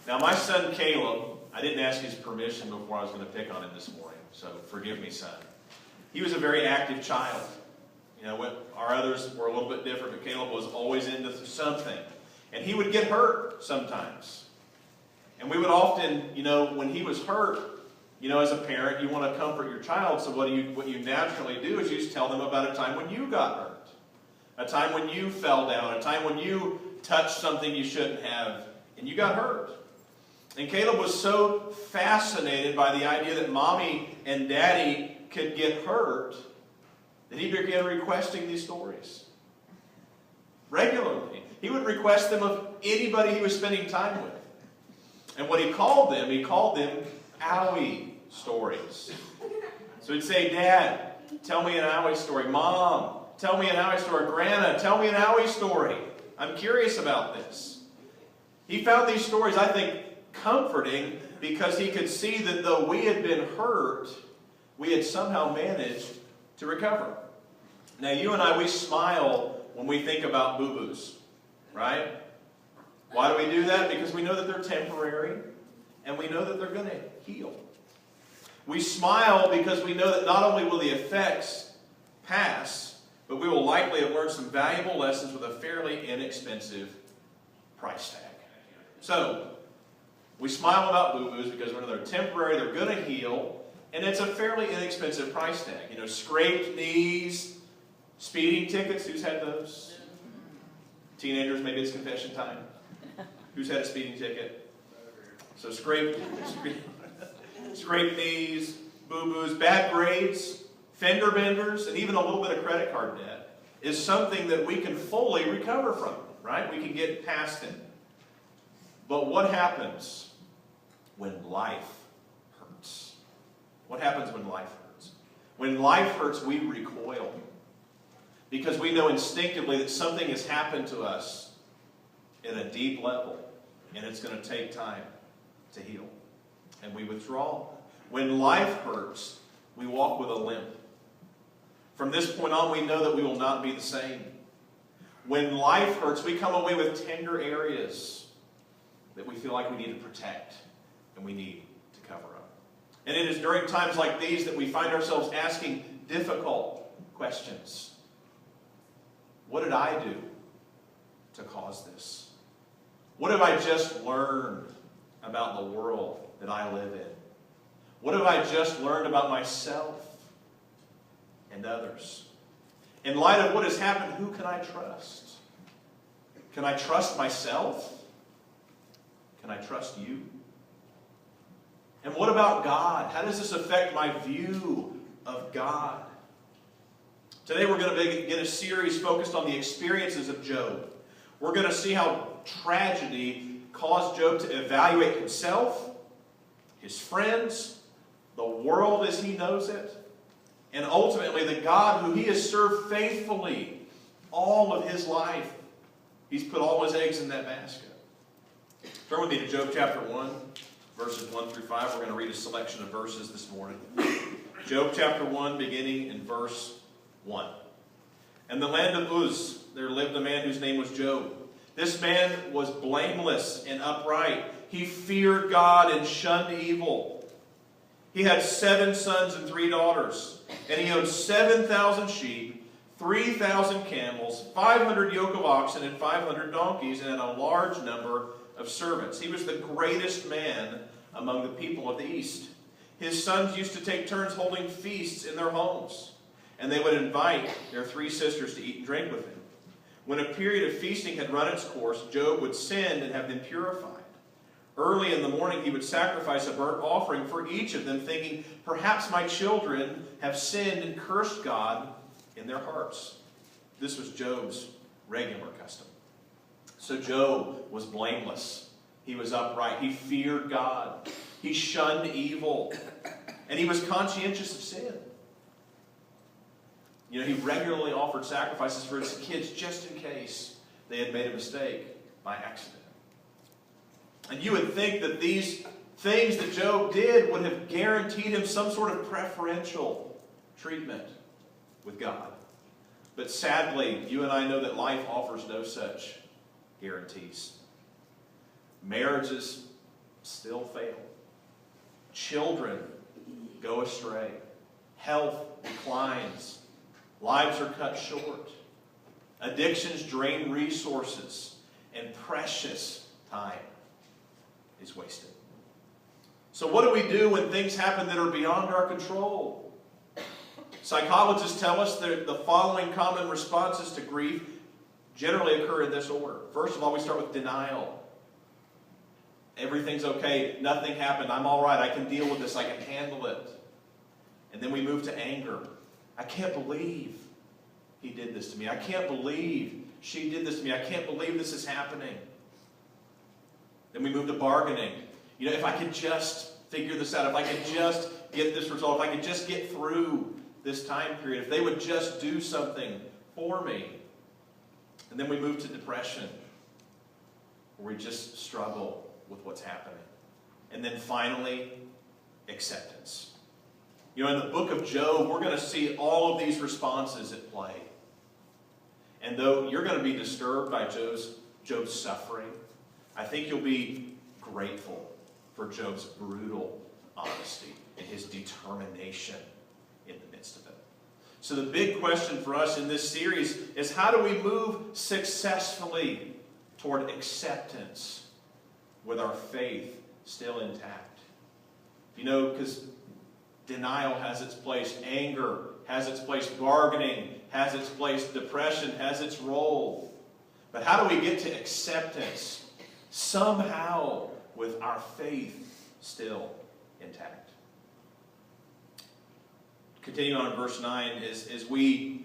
Now, my son Caleb, I didn't ask his permission before I was going to pick on him this morning, so forgive me, son. He was a very active child. You know, our others were a little bit different, but Caleb was always into something. And he would get hurt sometimes. And we would often, you know, when he was hurt, you know, as a parent, you want to comfort your child. So what you naturally do is you just tell them about a time when you got hurt. A time when you fell down. A time when you touched something you shouldn't have and you got hurt. And Caleb was so fascinated by the idea that mommy and daddy could get hurt that he began requesting these stories regularly. He would request them of anybody he was spending time with. And what he called them owie stories. So he'd say, Dad, tell me an owie story. Mom, tell me an owie story. Grandma, tell me an owie story. I'm curious about this. He found these stories, I think, comforting because he could see that though we had been hurt, we had somehow managed to recover. Now, you and I, we smile when we think about boo-boos, right? Why do we do that? Because we know that they're temporary, and we know that they're going to heal. We smile because we know that not only will the effects pass, but we will likely have learned some valuable lessons with a fairly inexpensive price tag. So, we smile about boo-boos because we know they're temporary, they're going to heal, and it's a fairly inexpensive price tag. You know, scraped knees, speeding tickets. Who's had those? Teenagers, maybe it's confession time. Who's had a speeding ticket? So scraped knees, boo-boos, bad grades, fender benders, and even a little bit of credit card debt is something that we can fully recover from, right? We can get past it. But what happens when life hurts? What happens when life hurts? When life hurts, we recoil. Because we know instinctively that something has happened to us at a deep level, and it's going to take time to heal. And we withdraw. When life hurts, we walk with a limp. From this point on, we know that we will not be the same. When life hurts, we come away with tender areas that we feel like we need to protect and we need to cover up. And it is during times like these that we find ourselves asking difficult questions. What did I do to cause this? What have I just learned about the world that I live in? What have I just learned about myself and others? In light of what has happened, who can I trust? Can I trust myself? Can I trust you? And what about God? How does this affect my view of God? Today we're going to begin a series focused on the experiences of Job. We're going to see how tragedy caused Job to evaluate himself, his friends, the world as he knows it, and ultimately the God who he has served faithfully all of his life. He's put all his eggs in that basket. Turn with me to Job chapter 1, verses 1 through 5. We're going to read a selection of verses this morning. Job chapter 1, beginning in verse 1. In the land of Uz, there lived a man whose name was Job. This man was blameless and upright. He feared God and shunned evil. He had 7 sons and 3 daughters, and he owned 7,000 sheep, 3,000 camels, 500 yoke of oxen, and 500 donkeys, and had a large number of servants. He was the greatest man among the people of the East. His sons used to take turns holding feasts in their homes, and they would invite their 3 sisters to eat and drink with him. When a period of feasting had run its course, Job would send and have them purified. Early in the morning he would sacrifice a burnt offering for each of them, thinking, perhaps my children have sinned and cursed God in their hearts. This was Job's regular custom. So Job was blameless. He was upright. He feared God. He shunned evil. And he was conscientious of sin. You know, he regularly offered sacrifices for his kids just in case they had made a mistake by accident. And you would think that these things that Job did would have guaranteed him some sort of preferential treatment with God. But sadly, you and I know that life offers no such guarantees. Marriages still fail. Children go astray. Health declines. Lives are cut short. Addictions drain resources. And precious time is wasted. So what do we do when things happen that are beyond our control? Psychologists tell us that the following common responses to grief generally occur in this order. First of all, we start with denial. Everything's okay. Nothing happened. I'm all right. I can deal with this. I can handle it. And then we move to anger. I can't believe he did this to me. I can't believe she did this to me. I can't believe this is happening. Then we move to bargaining. You know, if I could just figure this out, if I could just get this result, if I could just get through this time period, if they would just do something for me. And then we move to depression, where we just struggle with what's happening. And then finally, acceptance. You know, in the book of Job, we're going to see all of these responses at play. And though you're going to be disturbed by Job's suffering, I think you'll be grateful for Job's brutal honesty and his determination in the midst of it. So the big question for us in this series is, how do we move successfully toward acceptance with our faith still intact? You know, because denial has its place, anger has its place, bargaining has its place, depression has its role. But how do we get to acceptance somehow with our faith still intact? Continuing on in verse 9, as we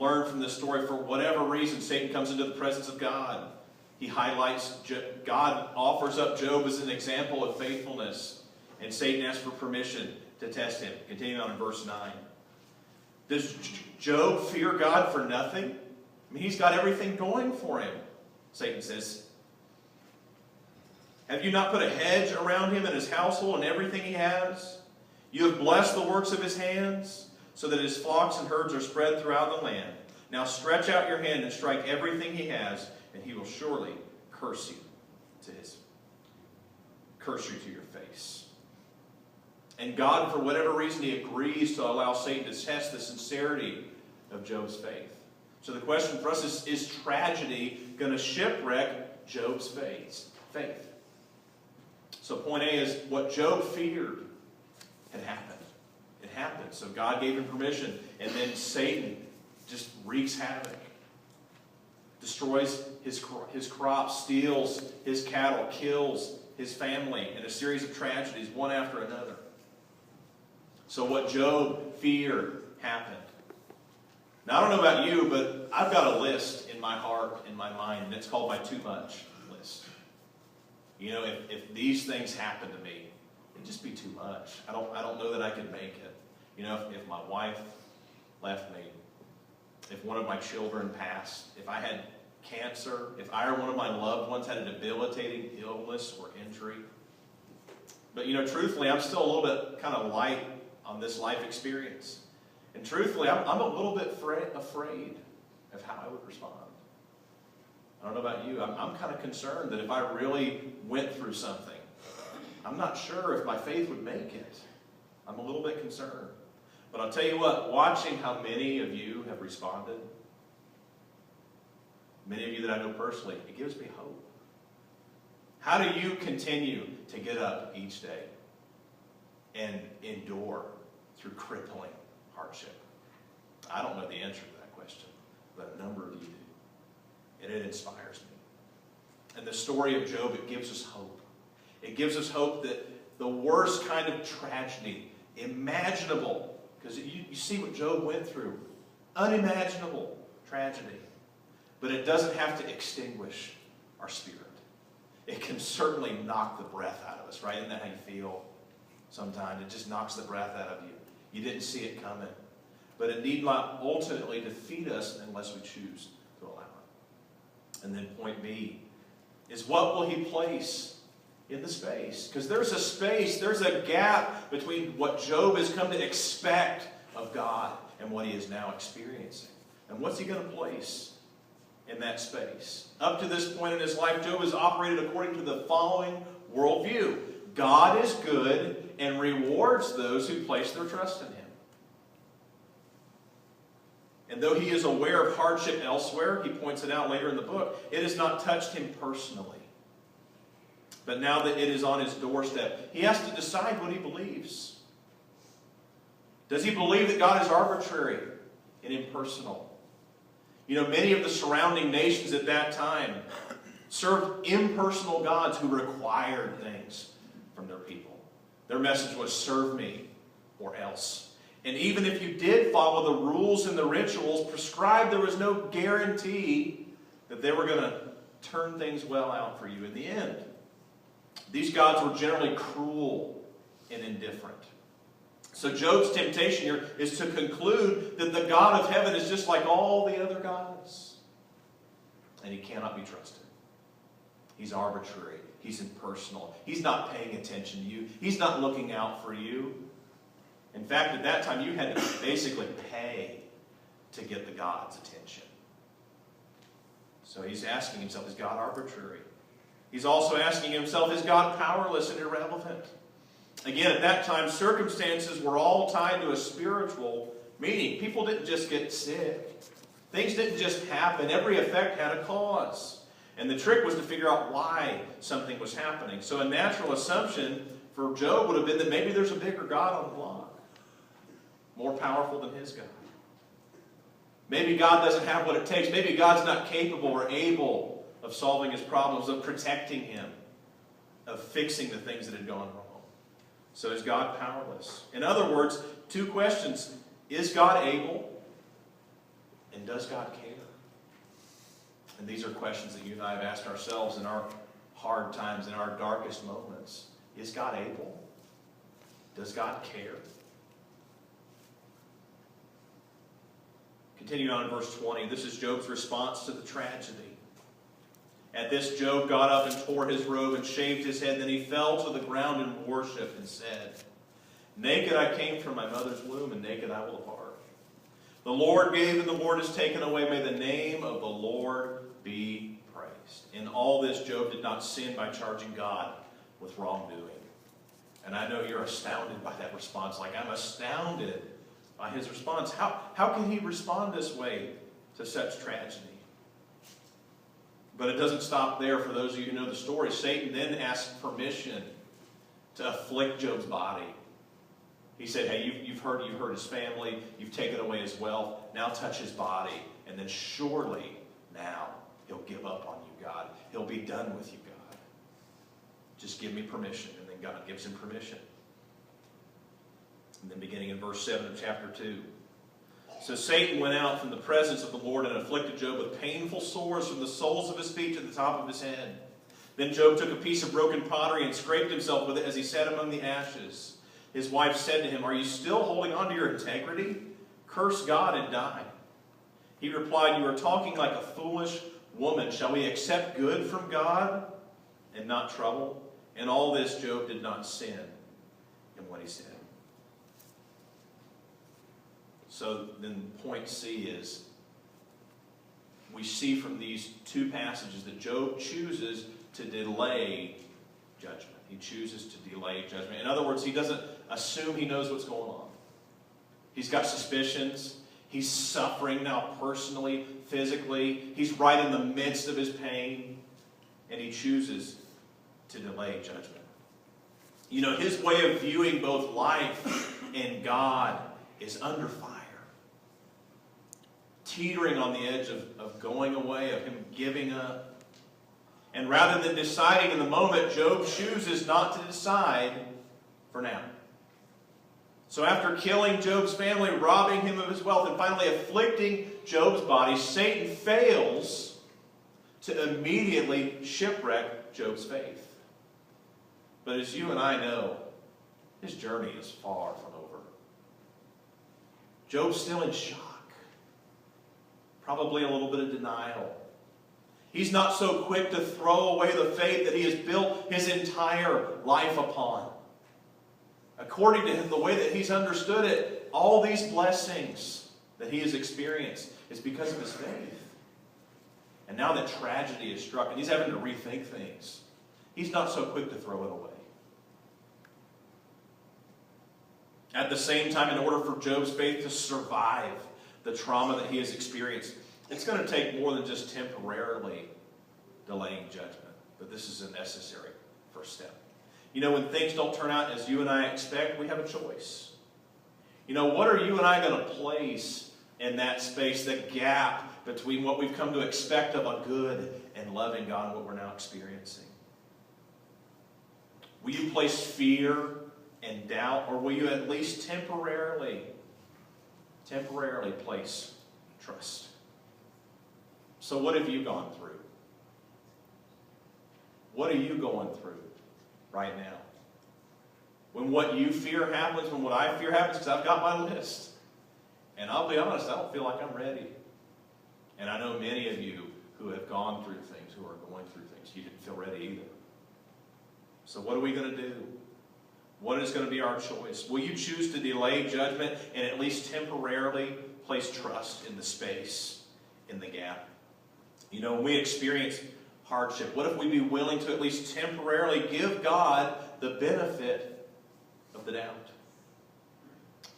learn from this story, for whatever reason, Satan comes into the presence of God. He highlights, God offers up Job as an example of faithfulness, and Satan asks for permission to test him. Continuing on in verse 9. Does Job fear God for nothing? I mean, he's got everything going for him, Satan says. Have you not put a hedge around him and his household and everything he has? You have blessed the works of his hands, so that his flocks and herds are spread throughout the land. Now stretch out your hand and strike everything he has, and he will surely curse you to your face. And God, for whatever reason, he agrees to allow Satan to test the sincerity of Job's faith. So the question for us is tragedy going to shipwreck Job's faith? So point A is, what Job feared had happened. It happened. So God gave him permission. And then Satan just wreaks havoc. Destroys his crops, steals his cattle, kills his family in a series of tragedies, one after another. So what Job feared happened. Now, I don't know about you, but I've got a list in my heart, in my mind, and it's called my too much list. You know, if these things happen to me, it'd just be too much. I don't know that I could make it. You know, if my wife left me, if one of my children passed, if I had cancer, if I or one of my loved ones had a debilitating illness or injury. But, you know, truthfully, I'm still a little bit kind of light on this life experience. And truthfully, I'm a little bit afraid of how I would respond. I don't know about you. I'm kind of concerned that if I really went through something, I'm not sure if my faith would make it. I'm a little bit concerned. But I'll tell you what, watching how many of you have responded, many of you that I know personally, it gives me hope. How do you continue to get up each day and endure through crippling hardship? I don't know the answer to that question, but a number of you do. And it inspires me. And the story of Job, it gives us hope. It gives us hope that the worst kind of tragedy imaginable, because you see what Job went through, unimaginable tragedy, but it doesn't have to extinguish our spirit. It can certainly knock the breath out of us, right? Isn't that how you feel sometimes? It just knocks the breath out of you. You didn't see it coming. But it need not ultimately defeat us unless we choose to allow it. And then point B is, what will he place in the space? Because there's a space, there's a gap between what Job has come to expect of God and what he is now experiencing. And what's he going to place in that space? Up to this point in his life, Job has operated according to the following worldview. God is good and rewards those who place their trust in Him. And though he is aware of hardship elsewhere, he points it out later in the book, it has not touched him personally. But now that it is on his doorstep, he has to decide what he believes. Does he believe that God is arbitrary and impersonal? You know, many of the surrounding nations at that time served impersonal gods who required things from their people. Their message was, serve me or else. And even if you did follow the rules and the rituals prescribed, there was no guarantee that they were going to turn things well out for you in the end. These gods were generally cruel and indifferent. So Job's temptation here is to conclude that the God of heaven is just like all the other gods. And he cannot be trusted. He's arbitrary. He's impersonal. He's not paying attention to you. He's not looking out for you. In fact, at that time, you had to basically pay to get the God's attention. So he's asking himself, is God arbitrary? He's also asking himself, is God powerless and irrelevant? Again, at that time, circumstances were all tied to a spiritual meaning. People didn't just get sick. Things didn't just happen. Every effect had a cause. And the trick was to figure out why something was happening. So a natural assumption for Job would have been that maybe there's a bigger God on the block. More powerful than his God. Maybe God doesn't have what it takes. Maybe God's not capable or able of solving his problems, of protecting him, of fixing the things that had gone wrong. So is God powerless? In other words, two questions. Is God able? And does God care? And these are questions that you and I have asked ourselves in our hard times, in our darkest moments. Is God able? Does God care? Continuing on in verse 20, this is Job's response to the tragedy. At this, Job got up and tore his robe and shaved his head. Then he fell to the ground in worship and said, naked I came from my mother's womb, and naked I will depart. The Lord gave, and the Lord has taken away. May the name of the Lord be praised. In all this, Job did not sin by charging God with wrongdoing. And I know you're astounded by that response. Like, I'm astounded by his response. How can he respond this way to such tragedy? But it doesn't stop there. For those of you who know the story, Satan then asked permission to afflict Job's body. He said, hey, you've hurt his family, you've taken away his wealth, now touch his body, and then surely now he'll give up on you, God. He'll be done with you, God. Just give me permission. And then God gives him permission. And then beginning in verse 7 of chapter 2. So Satan went out from the presence of the Lord and afflicted Job with painful sores from the soles of his feet to the top of his head. Then Job took a piece of broken pottery and scraped himself with it as he sat among the ashes. His wife said to him, are you still holding on to your integrity? Curse God and die. He replied, you are talking like a foolish woman. Shall we accept good from God and not trouble? In all this, Job did not sin in what he said. So then point C is, we see from these two passages that Job chooses to delay judgment. He chooses to delay judgment. In other words, he doesn't assume he knows what's going on. He's got suspicions. He's suffering now personally, physically. He's right in the midst of his pain. And he chooses to delay judgment. You know, his way of viewing both life and God is under fire. Teetering on the edge of going away, of him giving up. And rather than deciding in the moment, Job chooses not to decide for now. So after killing Job's family, robbing him of his wealth, and finally afflicting Job's body, Satan fails to immediately shipwreck Job's faith. But as you and I know, his journey is far from over. Job's still in shock. Probably a little bit of denial. He's not so quick to throw away the faith that he has built his entire life upon. According to him, the way that he's understood it, all these blessings that he has experienced is because of his faith. And now that tragedy is struck, and he's having to rethink things. He's not so quick to throw it away. At the same time, in order for Job's faith to survive the trauma that he has experienced, it's going to take more than just temporarily delaying judgment. But this is a necessary first step. You know, when things don't turn out as you and I expect, we have a choice. You know, what are you and I going to place in that space, the gap between what we've come to expect of a good and loving God and what we're now experiencing? Will you place fear and doubt, or will you at least temporarily place trust? So what have you gone through? What are you going through right now? When what you fear happens, when what I fear happens, because I've got my list. And I'll be honest, I don't feel like I'm ready. And I know many of you who have gone through things, who are going through things, you didn't feel ready either. So what are we going to do? What is going to be our choice? Will you choose to delay judgment and at least temporarily place trust in the space, in the gap? You know, when we experience hardship, what if we be willing to at least temporarily give God the benefit of the doubt?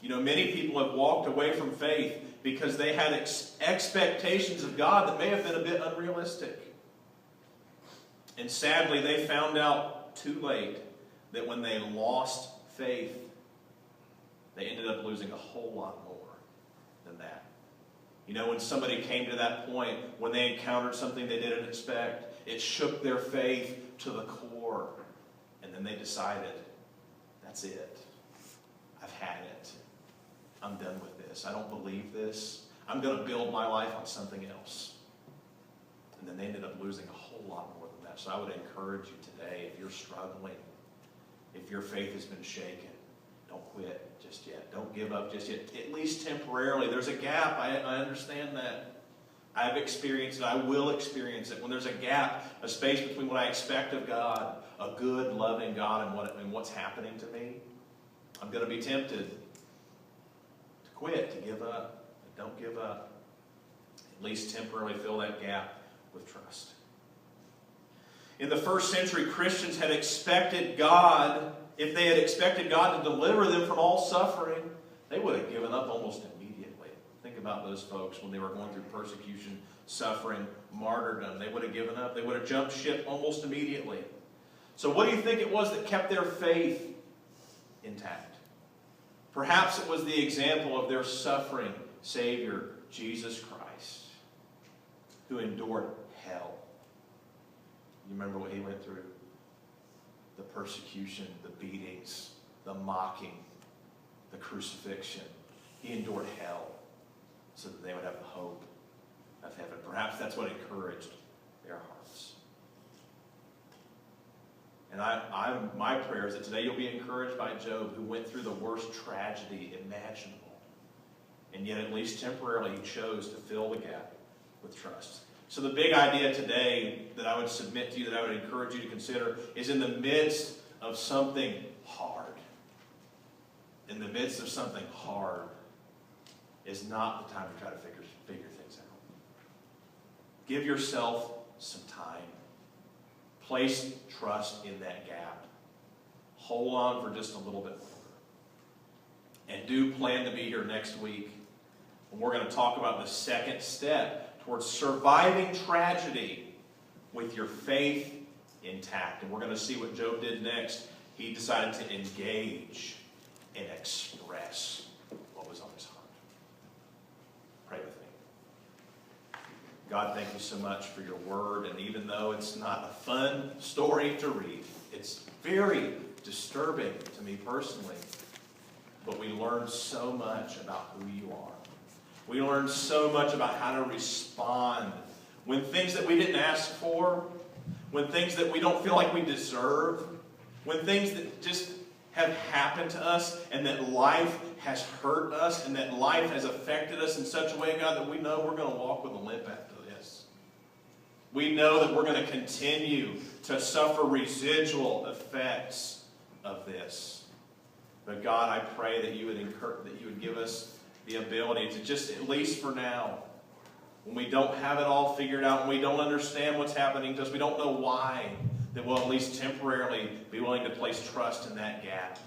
You know, many people have walked away from faith because they had expectations of God that may have been a bit unrealistic. And sadly, they found out too late that when they lost faith, they ended up losing a whole lot more than that. You know, when somebody came to that point, when they encountered something they didn't expect, it shook their faith to the core. And then they decided, that's it. I've had it. I'm done with this. I don't believe this. I'm going to build my life on something else. And then they ended up losing a whole lot more than that. So I would encourage you today, if you're struggling, if your faith has been shaken, don't quit just yet. Don't give up just yet. At least temporarily. There's a gap. I understand that. I've experienced it. I will experience it. When there's a gap, a space between what I expect of God, a good, loving God, and what's happening to me, I'm going to be tempted to quit, to give up. But don't give up. At least temporarily fill that gap with trust. In the first century, Christians had expected God, if they had expected God to deliver them from all suffering, they would have given up almost immediately. Think about those folks when they were going through persecution, suffering, martyrdom. They would have given up. They would have jumped ship almost immediately. So what do you think it was that kept their faith intact? Perhaps it was the example of their suffering Savior, Jesus Christ, who endured hell. You remember what he went through? The persecution, the beatings, the mocking, the crucifixion. He endured hell so that they would have the hope of heaven. Perhaps that's what encouraged their hearts. And my prayer is that today you'll be encouraged by Job, who went through the worst tragedy imaginable. And yet, at least temporarily, he chose to fill the gap with trust. So the big idea today that I would submit to you, that I would encourage you to consider, is in the midst of something hard. In the midst of something hard is not the time to try to figure things out. Give yourself some time. Place trust in that gap. Hold on for just a little bit longer. And do plan to be here next week when we're going to talk about the second step towards surviving tragedy with your faith intact. And we're going to see what Job did next. He decided to engage and express what was on his heart. Pray with me. God, thank you so much for your word. And even though it's not a fun story to read, it's very disturbing to me personally. But we learn so much about who you are. We learn so much about how to respond when things that we didn't ask for, when things that we don't feel like we deserve, when things that just have happened to us and that life has hurt us and that life has affected us in such a way, God, that we know we're going to walk with a limp after this. We know that we're going to continue to suffer residual effects of this. But God, I pray that you would give us the ability to just, at least for now, when we don't have it all figured out, when we don't understand what's happening to us, we don't know why, that we'll at least temporarily be willing to place trust in that gap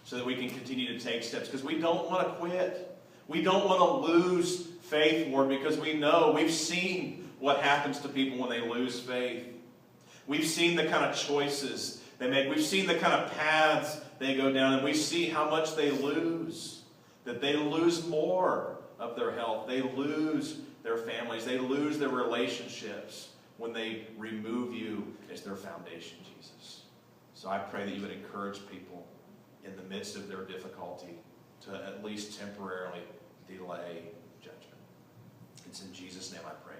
so that we can continue to take steps. Because we don't want to quit. We don't want to lose faith, Lord, because we know, we've seen what happens to people when they lose faith. We've seen the kind of choices they make. We've seen the kind of paths they go down, and we see how much they lose. That they lose more of their health. They lose their families. They lose their relationships when they remove you as their foundation, Jesus. So I pray that you would encourage people in the midst of their difficulty to at least temporarily delay judgment. It's in Jesus' name I pray.